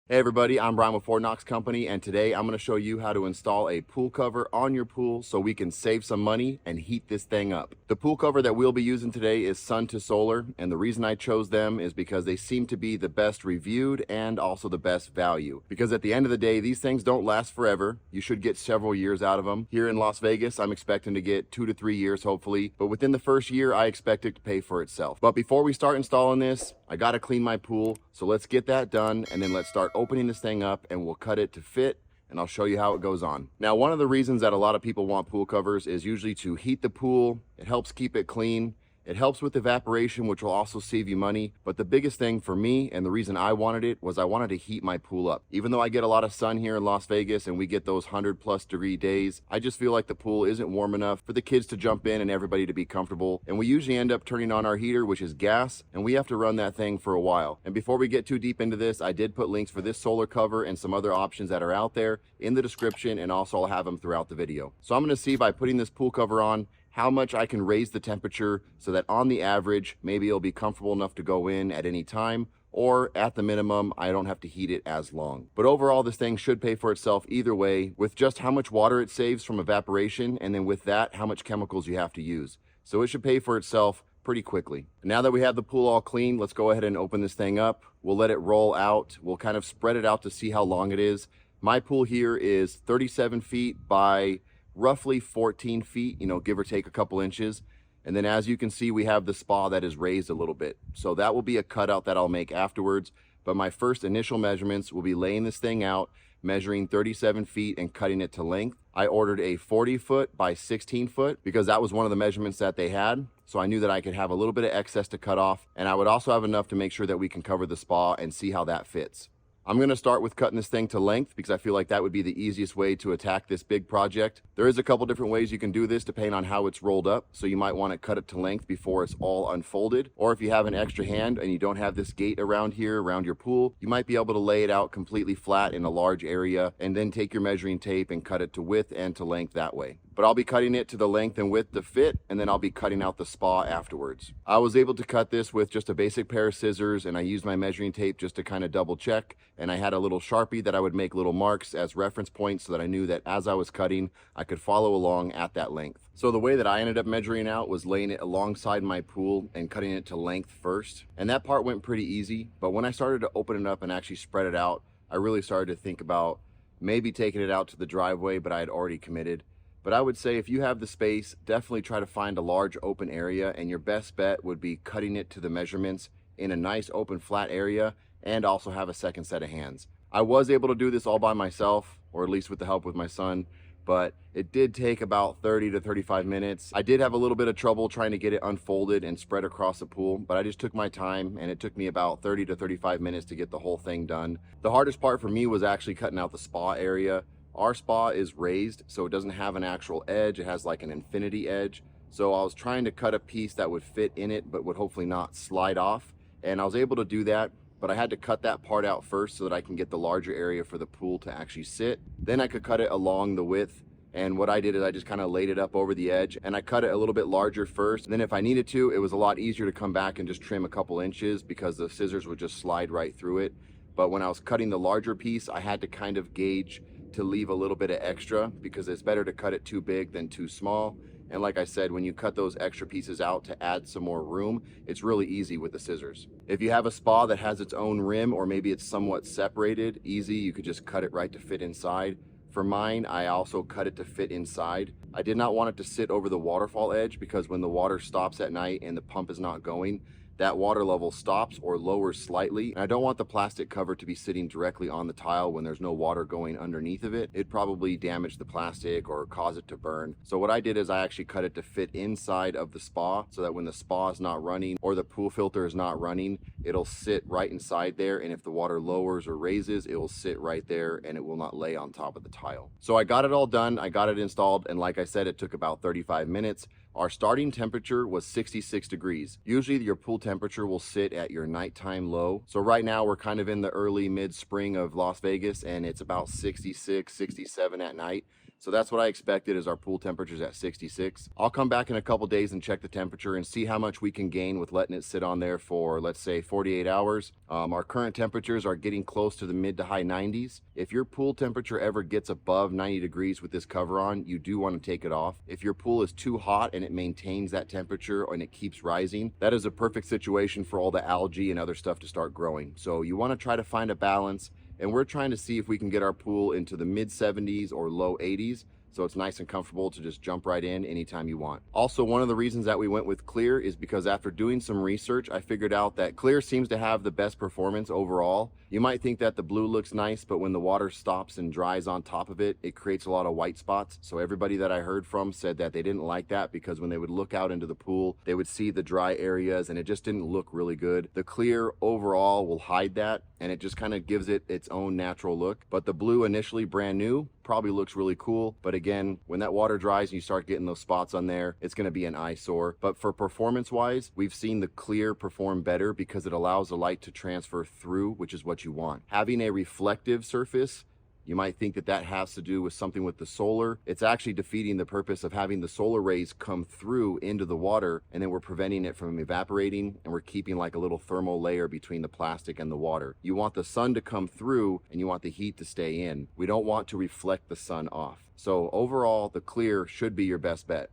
Hey everybody, I'm Brian with Knox Company, and today I'm going to show you how to install a pool cover on your pool so we can save some money and heat this thing up. The pool cover that we'll be using today is Sun2Solar, and the reason I chose them is because they seem to be the best reviewed and also the best value. Because at the end of the day, these things don't last forever. You should get several years out of them. Here in Las Vegas, I'm expecting to get 2 to 3 years hopefully, but within the first year, I expect it to pay for itself. But before we start installing this, I got to clean my pool, so let's get that done, and then let's start opening this thing up and we'll cut it to fit, and I'll show you how it goes on. Now, one of the reasons that a lot of people want pool covers is usually to heat the pool. It helps keep it clean. It helps with evaporation, which will also save you money. But the biggest thing for me, and the reason I wanted it, was I wanted to heat my pool up. Even though I get a lot of sun here in Las Vegas and we get those 100+ degree days, I just feel like the pool isn't warm enough for the kids to jump in and everybody to be comfortable. And we usually end up turning on our heater, which is gas, and we have to run that thing for a while. And before we get too deep into this, I did put links for this solar cover and some other options that are out there in the description, and also I'll have them throughout the video. So I'm gonna see by putting this pool cover on how much I can raise the temperature so that on the average, maybe it'll be comfortable enough to go in at any time, or at the minimum, I don't have to heat it as long. But overall, this thing should pay for itself either way with just how much water it saves from evaporation, and then with that, how much chemicals you have to use. So it should pay for itself pretty quickly. Now that we have the pool all clean, let's go ahead and open this thing up. We'll let it roll out. We'll kind of spread it out to see how long it is. My pool here is 37 feet by roughly 14 feet, give or take a couple inches. And then as you can see, we have the spa that is raised a little bit. So that will be a cutout that I'll make afterwards. But my first initial measurements will be laying this thing out, measuring 37 feet and cutting it to length. I ordered a 40 foot by 16 foot because that was one of the measurements that they had. So I knew that I could have a little bit of excess to cut off, and I would also have enough to make sure that we can cover the spa and see how that fits. I'm going to start with cutting this thing to length because I feel like that would be the easiest way to attack this big project. There is a couple different ways you can do this depending on how it's rolled up. So you might want to cut it to length before it's all unfolded. Or if you have an extra hand and you don't have this gate around here, around your pool, you might be able to lay it out completely flat in a large area and then take your measuring tape and cut it to width and to length that way. But I'll be cutting it to the length and width to fit, and then I'll be cutting out the spa afterwards. I was able to cut this with just a basic pair of scissors, and I used my measuring tape just to kind of double check, and I had a little Sharpie that I would make little marks as reference points so that I knew that as I was cutting, I could follow along at that length. So the way that I ended up measuring out was laying it alongside my pool and cutting it to length first, and that part went pretty easy. But when I started to open it up and actually spread it out, I really started to think about maybe taking it out to the driveway, but I had already committed. But I would say if you have the space, definitely try to find a large open area, and your best bet would be cutting it to the measurements in a nice open flat area and also have a second set of hands. I was able to do this all by myself, or at least with the help with my son, but it did take about 30 to 35 minutes. I did have a little bit of trouble trying to get it unfolded and spread across the pool, but I just took my time, and it took me about 30 to 35 minutes to get the whole thing done. The hardest part for me was actually cutting out the spa area. Our spa is raised, so it doesn't have an actual edge. It has like an infinity edge. So I was trying to cut a piece that would fit in it, but would hopefully not slide off. And I was able to do that, but I had to cut that part out first so that I can get the larger area for the pool to actually sit. Then I could cut it along the width. And what I did is I just kind of laid it up over the edge, and I cut it a little bit larger first. And then if I needed to, it was a lot easier to come back and just trim a couple inches because the scissors would just slide right through it. But when I was cutting the larger piece, I had to kind of gauge to leave a little bit of extra because it's better to cut it too big than too small. And like I said, when you cut those extra pieces out to add some more room, it's really easy with the scissors. If you have a spa that has its own rim, or maybe it's somewhat separated, easy, you could just cut it right to fit inside. For mine, I also cut it to fit inside. I did not want it to sit over the waterfall edge because when the water stops at night and the pump is not going, that water level stops or lowers slightly. And I don't want the plastic cover to be sitting directly on the tile when there's no water going underneath of it. It'd probably damage the plastic or cause it to burn. So what I did is I actually cut it to fit inside of the spa so that when the spa is not running or the pool filter is not running, it'll sit right inside there. And if the water lowers or raises, it will sit right there and it will not lay on top of the tile. So I got it all done. I got it installed. And like I said, it took about 35 minutes. Our starting temperature was 66 degrees. Usually your pool temperature will sit at your nighttime low. So right now we're kind of in the early mid-spring of Las Vegas and it's about 66, 67 at night. So that's what I expected, is our pool temperature's at 66. I'll come back in a couple days and check the temperature and see how much we can gain with letting it sit on there for, let's say, 48 hours. Our current temperatures are getting close to the mid to high 90s. If your pool temperature ever gets above 90 degrees with this cover on, you do want to take it off. If your pool is too hot and it maintains that temperature and it keeps rising, that is a perfect situation for all the algae and other stuff to start growing. So you want to try to find a balance, and we're trying to see if we can get our pool into the mid 70s or low 80s, so it's nice and comfortable to just jump right in anytime you want. Also, one of the reasons that we went with clear is because after doing some research, I figured out that clear seems to have the best performance overall. You might think that the blue looks nice, but when the water stops and dries on top of it, it creates a lot of white spots. So everybody that I heard from said that they didn't like that, because when they would look out into the pool, they would see the dry areas and it just didn't look really good. The clear overall will hide that, and it just kind of gives it its own natural look. But the blue, initially brand new, probably looks really cool, but again, when that water dries and you start getting those spots on there, it's going to be an eyesore. But for performance wise, we've seen the clear perform better because it allows the light to transfer through, which is what you want. Having a reflective surface, you might think that that has to do with something with the solar. It's actually defeating the purpose of having the solar rays come through into the water, and then we're preventing it from evaporating, and we're keeping like a little thermal layer between the plastic and the water. You want the sun to come through and you want the heat to stay in. We don't want to reflect the sun off. So overall, the clear should be your best bet.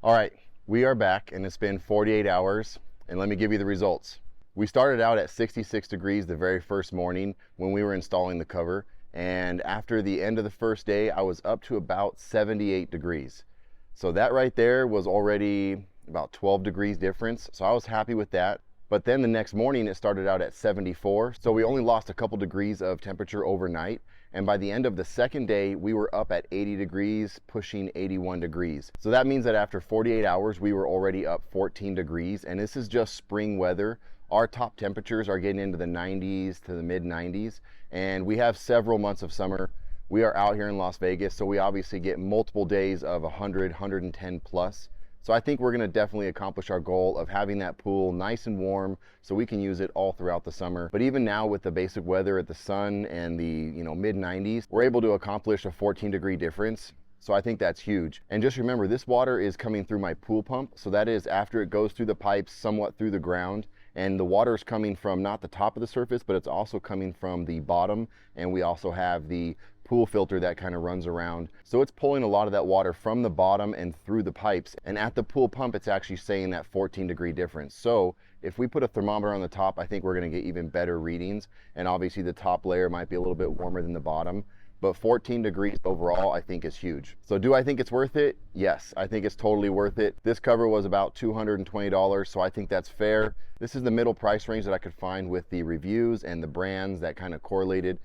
All right, we are back and it's been 48 hours, and let me give you the results. We started out at 66 degrees the very first morning when we were installing the cover, and after the end of the first day, I was up to about 78 degrees. So that right there was already about 12 degrees difference, so I was happy with that. But then the next morning it started out at 74, so we only lost a couple degrees of temperature overnight, and by the end of the second day we were up at 80 degrees, pushing 81 degrees. So that means that after 48 hours we were already up 14 degrees, and this is just spring weather. Our top temperatures are getting into the 90s to the mid 90s, and we have several months of summer. We are out here in Las Vegas, so we obviously get multiple days of 100, 110 plus. So I think we're gonna definitely accomplish our goal of having that pool nice and warm so we can use it all throughout the summer. But even now with the basic weather at the sun and the mid 90s, we're able to accomplish a 14-degree difference. So I think that's huge. And just remember, this water is coming through my pool pump, so that is after it goes through the pipes, somewhat through the ground. And the water is coming from not the top of the surface, but it's also coming from the bottom. And we also have the pool filter that kind of runs around. So it's pulling a lot of that water from the bottom and through the pipes. And at the pool pump, it's actually saying that 14-degree difference. So if we put a thermometer on the top, I think we're gonna get even better readings. And obviously the top layer might be a little bit warmer than the bottom. But 14 degrees overall, I think is huge. So do I think it's worth it? Yes, I think it's totally worth it. This cover was about $220, so I think that's fair. This is the middle price range that I could find with the reviews and the brands that kind of correlated.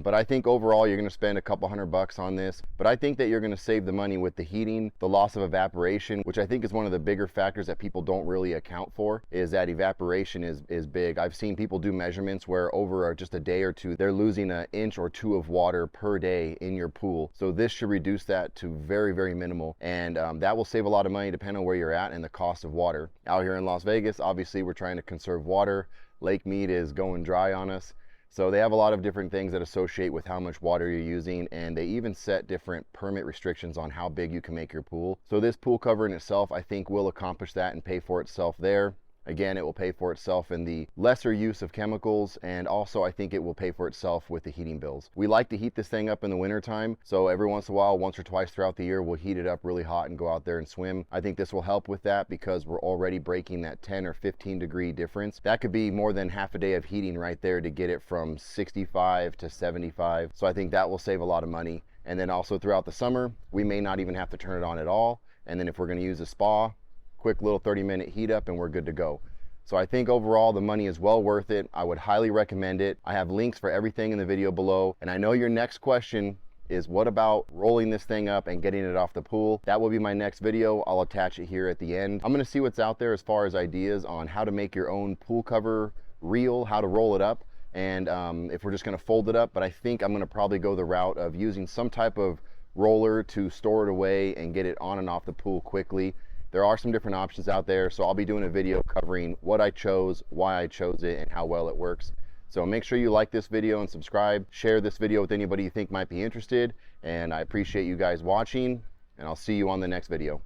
But I think overall you're gonna spend a couple $100 on this, but I think that you're gonna save the money with the heating, the loss of evaporation, which I think is one of the bigger factors that people don't really account for, is that evaporation is big. I've seen people do measurements where over just a day or two, they're losing an inch or two of water per day in your pool. So this should reduce that to very, very minimal. And that will save a lot of money depending on where you're at and the cost of water. Out here in Las Vegas, obviously we're trying to conserve water. Lake Mead is going dry on us. So they have a lot of different things that associate with how much water you're using, and they even set different permit restrictions on how big you can make your pool. So this pool cover in itself, I think, will accomplish that and pay for itself there. Again, it will pay for itself in the lesser use of chemicals, and also I think it will pay for itself with the heating bills. We like to heat this thing up in the winter time, so every once in a while, once or twice throughout the year, we'll heat it up really hot and go out there and swim. I think this will help with that because we're already breaking that 10 or 15 degree difference. That could be more than half a day of heating right there to get it from 65 to 75. So I think that will save a lot of money. And then also throughout the summer, we may not even have to turn it on at all. And then if we're gonna use a spa, quick little 30-minute heat up and we're good to go. So I think overall the money is well worth it. I would highly recommend it. I have links for everything in the video below. And I know your next question is, what about rolling this thing up and getting it off the pool? That will be my next video. I'll attach it here at the end. I'm gonna see what's out there as far as ideas on how to make your own pool cover reel, how to roll it up, and if we're just gonna fold it up. But I think I'm gonna probably go the route of using some type of roller to store it away and get it on and off the pool quickly. There are some different options out there, so I'll be doing a video covering what I chose, why I chose it, and how well it works. So make sure you like this video and subscribe. Share this video with anybody you think might be interested. And I appreciate you guys watching, and I'll see you on the next video.